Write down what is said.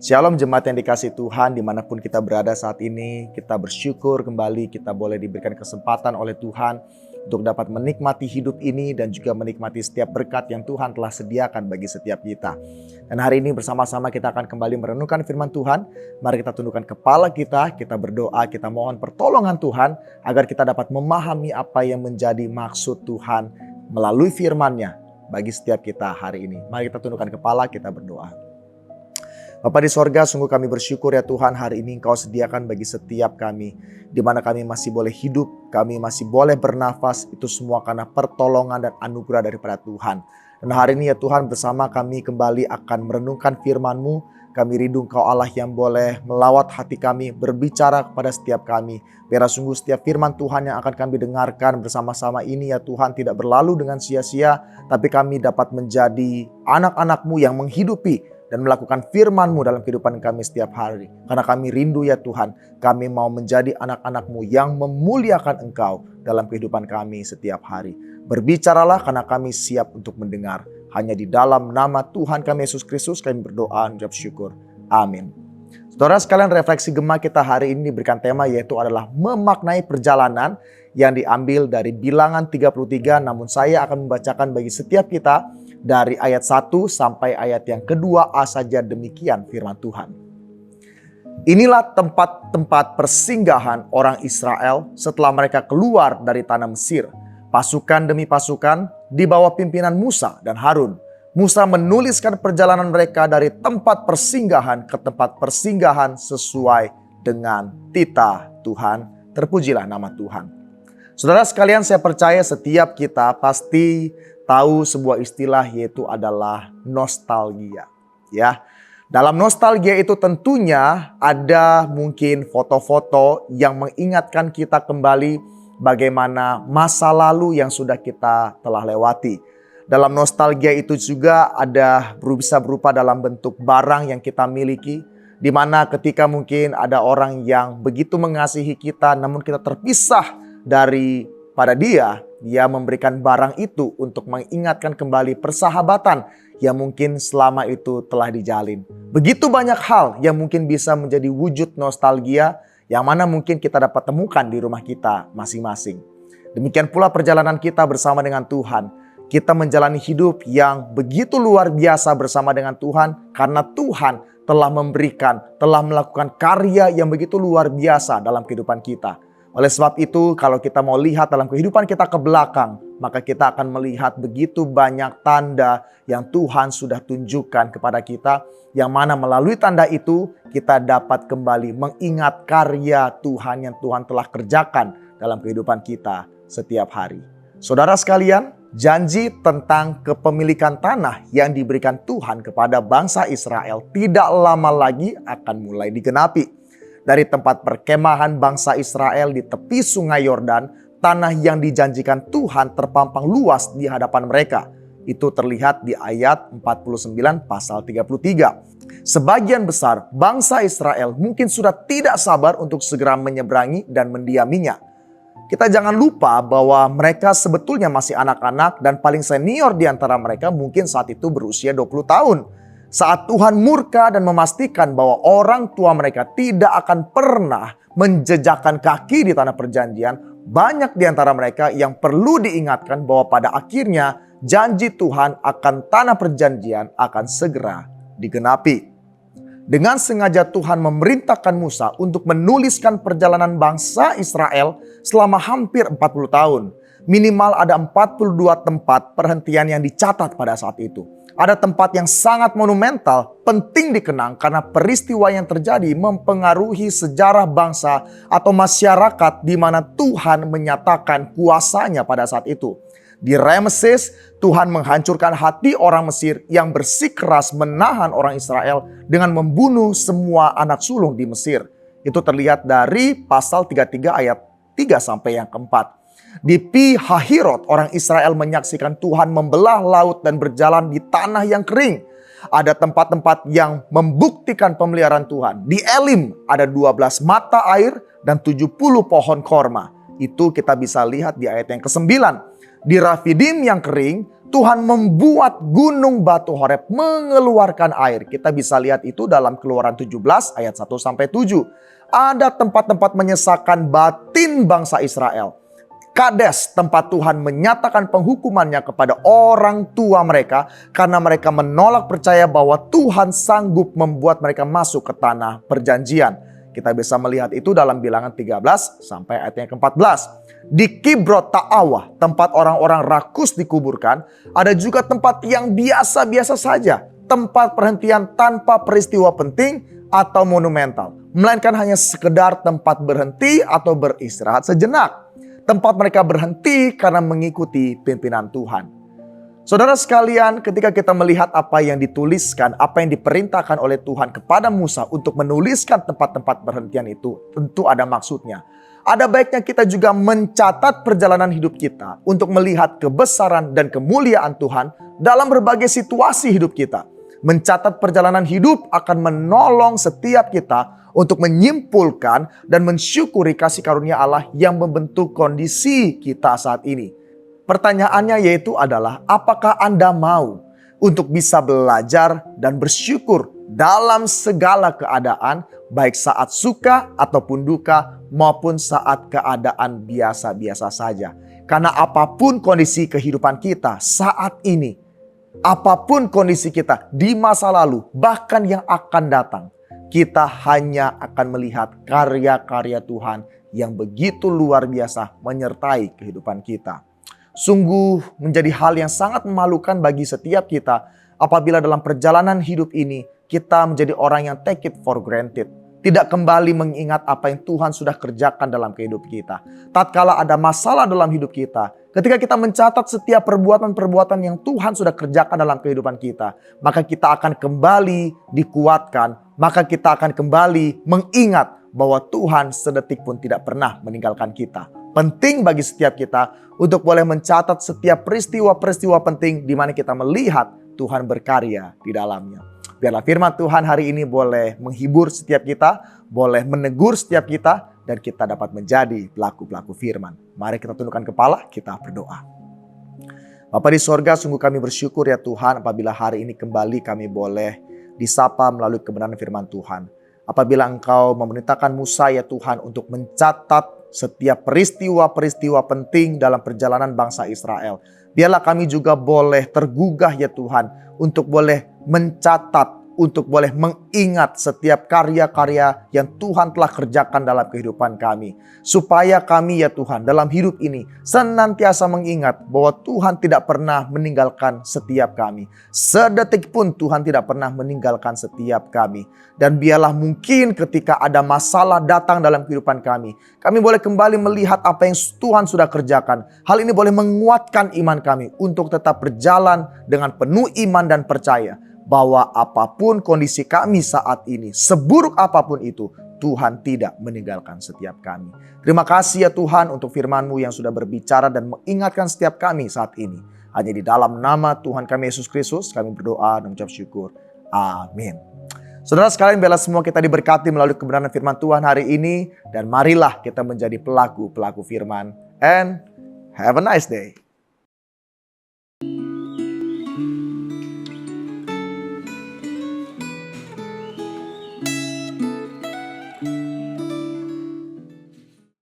Shalom jemaat yang dikasihi Tuhan, dimanapun kita berada saat ini, kita bersyukur kembali kita boleh diberikan kesempatan oleh Tuhan untuk dapat menikmati hidup ini dan juga menikmati setiap berkat yang Tuhan telah sediakan bagi setiap kita. Dan hari ini bersama-sama kita akan kembali merenungkan firman Tuhan. Mari kita tundukkan kepala kita berdoa, kita mohon pertolongan Tuhan agar kita dapat memahami apa yang menjadi maksud Tuhan melalui firman-Nya bagi setiap kita hari ini. Mari kita tundukkan kepala, kita berdoa. Bapa di sorga, sungguh kami bersyukur ya Tuhan, hari ini Engkau sediakan bagi setiap kami, di mana kami masih boleh hidup, kami masih boleh bernafas, itu semua karena pertolongan dan anugerah daripada Tuhan. Dan hari ini ya Tuhan, bersama kami kembali akan merenungkan firman-Mu. Kami rindu Engkau Allah yang boleh melawat hati kami, berbicara kepada setiap kami. Biar sungguh setiap firman Tuhan yang akan kami dengarkan bersama-sama ini ya Tuhan tidak berlalu dengan sia-sia, tapi kami dapat menjadi anak-anak-Mu yang menghidupi dan melakukan firman-Mu dalam kehidupan kami setiap hari. Karena kami rindu ya Tuhan, kami mau menjadi anak-anak-Mu yang memuliakan Engkau dalam kehidupan kami setiap hari. Berbicaralah karena kami siap untuk mendengar. Hanya di dalam nama Tuhan kami Yesus Kristus kami berdoa dan mengucap syukur. Amin. Saudara sekalian, refleksi Gema kita hari ini diberikan tema yaitu adalah memaknai perjalanan yang diambil dari Bilangan 33. Namun saya akan membacakan bagi setiap kita dari ayat 1 sampai ayat yang kedua saja, demikian firman Tuhan. Inilah tempat-tempat persinggahan orang Israel setelah mereka keluar dari tanah Mesir. Pasukan demi pasukan di bawah pimpinan Musa dan Harun. Musa menuliskan perjalanan mereka dari tempat persinggahan ke tempat persinggahan sesuai dengan titah Tuhan. Terpujilah nama Tuhan. Saudara sekalian, saya percaya setiap kita pasti tahu sebuah istilah yaitu adalah nostalgia. Ya, dalam nostalgia itu tentunya ada mungkin foto-foto yang mengingatkan kita kembali bagaimana masa lalu yang sudah kita telah lewati. Dalam nostalgia itu juga ada bisa berupa dalam bentuk barang yang kita miliki, di mana ketika mungkin ada orang yang begitu mengasihi kita namun kita terpisah daripada dia memberikan barang itu untuk mengingatkan kembali persahabatan yang mungkin selama itu telah dijalin. Begitu banyak hal yang mungkin bisa menjadi wujud nostalgia yang mana mungkin kita dapat temukan di rumah kita masing-masing. Demikian pula perjalanan kita bersama dengan Tuhan. Kita menjalani hidup yang begitu luar biasa bersama dengan Tuhan karena Tuhan telah memberikan, telah melakukan karya yang begitu luar biasa dalam kehidupan kita. Oleh sebab itu, kalau kita mau lihat dalam kehidupan kita ke belakang, maka kita akan melihat begitu banyak tanda yang Tuhan sudah tunjukkan kepada kita, yang mana melalui tanda itu kita dapat kembali mengingat karya Tuhan yang Tuhan telah kerjakan dalam kehidupan kita setiap hari. Saudara sekalian, janji tentang kepemilikan tanah yang diberikan Tuhan kepada bangsa Israel tidak lama lagi akan mulai digenapi. Dari tempat perkemahan bangsa Israel di tepi sungai Yordan, tanah yang dijanjikan Tuhan terpampang luas di hadapan mereka. Itu terlihat di ayat 49 pasal 33. Sebagian besar bangsa Israel mungkin sudah tidak sabar untuk segera menyeberangi dan mendiaminya. Kita jangan lupa bahwa mereka sebetulnya masih anak-anak dan paling senior di antara mereka mungkin saat itu berusia 20 tahun. Saat Tuhan murka dan memastikan bahwa orang tua mereka tidak akan pernah menjejakkan kaki di tanah perjanjian, banyak di antara mereka yang perlu diingatkan bahwa pada akhirnya janji Tuhan akan tanah perjanjian akan segera digenapi. Dengan sengaja Tuhan memerintahkan Musa untuk menuliskan perjalanan bangsa Israel selama hampir 40 tahun. Minimal ada 42 tempat perhentian yang dicatat pada saat itu. Ada tempat yang sangat monumental, penting dikenang karena peristiwa yang terjadi mempengaruhi sejarah bangsa atau masyarakat di mana Tuhan menyatakan kuasanya pada saat itu. Di Rameses, Tuhan menghancurkan hati orang Mesir yang bersikeras menahan orang Israel dengan membunuh semua anak sulung di Mesir. Itu terlihat dari pasal 33 ayat 3 sampai yang keempat. Di Pi Hahirot, orang Israel menyaksikan Tuhan membelah laut dan berjalan di tanah yang kering. Ada tempat-tempat yang membuktikan pemeliharaan Tuhan. Di Elim ada 12 mata air dan 70 pohon korma. Itu kita bisa lihat di ayat yang ke-9. Di Rafidim yang kering, Tuhan membuat gunung batu Horeb mengeluarkan air. Kita bisa lihat itu dalam Keluaran 17 ayat 1-7. Ada tempat-tempat menyesakan batin bangsa Israel. Kades, tempat Tuhan menyatakan penghukumannya kepada orang tua mereka karena mereka menolak percaya bahwa Tuhan sanggup membuat mereka masuk ke tanah perjanjian. Kita bisa melihat itu dalam Bilangan 13 sampai ayat yang ke-14. Di Kibrot Ta'awa, tempat orang-orang rakus dikuburkan, ada juga tempat yang biasa-biasa saja. Tempat perhentian tanpa peristiwa penting atau monumental. Melainkan hanya sekedar tempat berhenti atau beristirahat sejenak. Tempat mereka berhenti karena mengikuti pimpinan Tuhan. Saudara sekalian, ketika kita melihat apa yang dituliskan, apa yang diperintahkan oleh Tuhan kepada Musa untuk menuliskan tempat-tempat perhentian itu, tentu ada maksudnya. Ada baiknya kita juga mencatat perjalanan hidup kita untuk melihat kebesaran dan kemuliaan Tuhan dalam berbagai situasi hidup kita. Mencatat perjalanan hidup akan menolong setiap kita untuk menyimpulkan dan mensyukuri kasih karunia Allah yang membentuk kondisi kita saat ini. Pertanyaannya yaitu adalah, apakah Anda mau untuk bisa belajar dan bersyukur dalam segala keadaan, baik saat suka ataupun duka maupun saat keadaan biasa-biasa saja. Karena apapun kondisi kehidupan kita saat ini, apapun kondisi kita di masa lalu, bahkan yang akan datang, kita hanya akan melihat karya-karya Tuhan yang begitu luar biasa menyertai kehidupan kita. Sungguh menjadi hal yang sangat memalukan bagi setiap kita apabila dalam perjalanan hidup ini kita menjadi orang yang take it for granted. Tidak kembali mengingat apa yang Tuhan sudah kerjakan dalam kehidupan kita. Tatkala ada masalah dalam hidup kita, ketika kita mencatat setiap perbuatan-perbuatan yang Tuhan sudah kerjakan dalam kehidupan kita, maka kita akan kembali dikuatkan, maka kita akan kembali mengingat bahwa Tuhan sedetik pun tidak pernah meninggalkan kita. Penting bagi setiap kita untuk boleh mencatat setiap peristiwa-peristiwa penting di mana kita melihat Tuhan berkarya di dalamnya. Biarlah firman Tuhan hari ini boleh menghibur setiap kita, boleh menegur setiap kita, dan kita dapat menjadi pelaku-pelaku firman. Mari kita tundukkan kepala, kita berdoa. Bapa di sorga, sungguh kami bersyukur ya Tuhan apabila hari ini kembali kami boleh disapa melalui kebenaran firman Tuhan. Apabila Engkau memerintahkan Musa ya Tuhan untuk mencatat setiap peristiwa-peristiwa penting dalam perjalanan bangsa Israel. Biarlah kami juga boleh tergugah ya Tuhan untuk boleh mencatat, untuk boleh mengingat setiap karya-karya yang Tuhan telah kerjakan dalam kehidupan kami. Supaya kami ya Tuhan dalam hidup ini senantiasa mengingat bahwa Tuhan tidak pernah meninggalkan setiap kami. Sedetik pun Tuhan tidak pernah meninggalkan setiap kami. Dan biarlah mungkin ketika ada masalah datang dalam kehidupan kami boleh kembali melihat apa yang Tuhan sudah kerjakan. Hal ini boleh menguatkan iman kami untuk tetap berjalan dengan penuh iman dan percaya bahwa apapun kondisi kami saat ini, seburuk apapun itu, Tuhan tidak meninggalkan setiap kami. Terima kasih ya Tuhan untuk firman-Mu yang sudah berbicara dan mengingatkan setiap kami saat ini. Hanya di dalam nama Tuhan kami Yesus Kristus kami berdoa dan mengucap syukur. Amin. Saudara sekalian, biarlah semua kita diberkati melalui kebenaran firman Tuhan hari ini. Dan marilah kita menjadi pelaku-pelaku firman. And have a nice day.